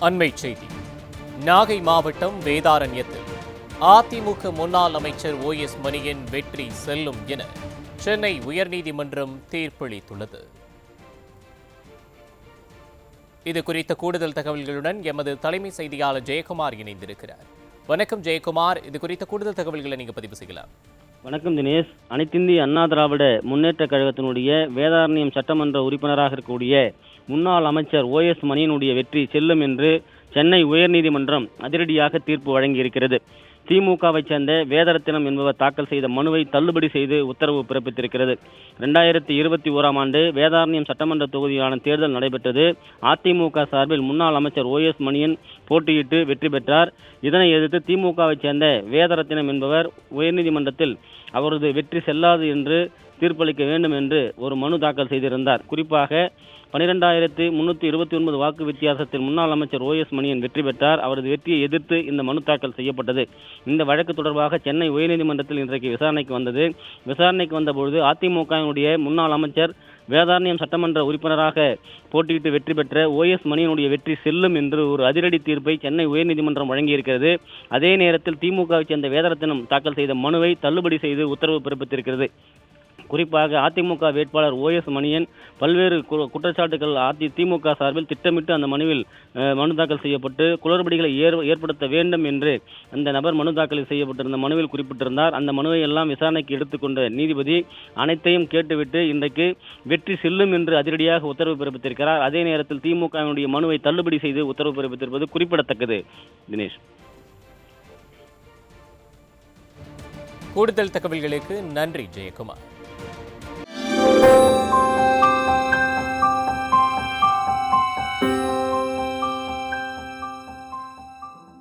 அண்மை செய்தி. நாகை மாவட்டம் வேதாரண்யத்தில் அதிமுக முன்னாள் அமைச்சர் ஓஎஸ் மணியன் வெற்றி செல்லும் என சென்னை உயர்நீதிமன்றம் தீர்ப்பளித்துள்ளது. இது குறித்த கூடுதல் தகவல்களுடன் எமது தலைமை செய்தியாளர் ஜெயக்குமார் இணைந்திருக்கிறார். வணக்கம் ஜெயக்குமார், இது குறித்த கூடுதல் தகவல்களை நீங்க பதிவு செய்யலாம். வணக்கம் தினேஷ். அனைத்திந்திய அண்ணா திராவிட முன்னேற்ற கழகத்தினுடைய வேதாரண்யம் சட்டமன்ற உறுப்பினராக இருக்கக்கூடிய முன்னாள் அமைச்சர் ஓஎஸ் மணியனுடைய வெற்றி செல்லும் என்று சென்னை உயர்நீதிமன்றம் அதிரடியாக தீர்ப்பு வழங்கியிருக்கிறது. திமுகவை சேர்ந்த வேதரத்தினம் என்பவர் தாக்கல் செய்த மனுவை தள்ளுபடி செய்து உத்தரவு பிறப்பித்திருக்கிறது. 2021 ஆண்டு வேதாரண்யம் சட்டமன்ற தொகுதியான தேர்தல் நடைபெற்றது. அதிமுக சார்பில் முன்னாள் அமைச்சர் ஓஎஸ் மணியன் போட்டியிட்டு வெற்றி பெற்றார். இதனை எதிர்த்து திமுகவை சேர்ந்த வேதரத்தினம் என்பவர் உயர்நீதிமன்றத்தில் அவரது வெற்றி செல்லாது என்று தீர்ப்பளிக்க வேண்டும் என்று ஒரு மனு தாக்கல் செய்திருந்தார். குறிப்பாக 12,329 வாக்கு வித்தியாசத்தில் முன்னாள் அமைச்சர் ஓஎஸ் மணியன் வெற்றி பெற்றார். அவரது வெற்றியை எதிர்த்து இந்த மனு தாக்கல் செய்யப்பட்டது. இந்த வழக்கு தொடர்பாக சென்னை உயர்நீதிமன்றத்தில் இன்றைக்கு விசாரணைக்கு வந்தது. விசாரணைக்கு வந்தபொழுது அதிமுகவினுடைய முன்னாள் அமைச்சர் வேதாரண்யம் சட்டமன்ற உறுப்பினராக போட்டியிட்டு வெற்றி பெற்ற ஓஎஸ் மணியனுடைய வெற்றி செல்லும் என்று ஒரு அதிரடி தீர்ப்பை சென்னை உயர்நீதிமன்றம் வழங்கியிருக்கிறது. அதே நேரத்தில் திமுகவை சேர்ந்த வேதரத்தினம் தாக்கல் செய்த மனுவை தள்ளுபடி செய்து உத்தரவு பிறப்பித்திருக்கிறது. குறிப்பாக அதிமுக வேட்பாளர் ஓஎஸ் மணியன் பல்வேறு குற்றச்சாட்டுகள் திமுக சார்பில் திட்டமிட்டு அந்த மனுவில் மனு தாக்கல் செய்யப்பட்டு குளறுபடிகளை ஏற்படுத்த வேண்டும் என்று அந்த நபர் மனு தாக்கல் செய்யப்பட்டிருந்த மனுவில் குறிப்பிட்டிருந்தார். அந்த மனுவை எல்லாம் விசாரணைக்கு எடுத்துக்கொண்ட நீதிபதி அனைத்தையும் கேட்டுவிட்டு இன்றைக்கு வெற்றி செல்லும் என்று அதிரடியாக உத்தரவு பிறப்பித்திருக்கிறார். அதே நேரத்தில் திமுகவினுடைய மனுவை தள்ளுபடி செய்து உத்தரவு பிறப்பித்திருப்பது குறிப்பிடத்தக்கது. தினேஷ், கூடுதல் தகவல்களுக்கு நன்றி ஜெயக்குமார்.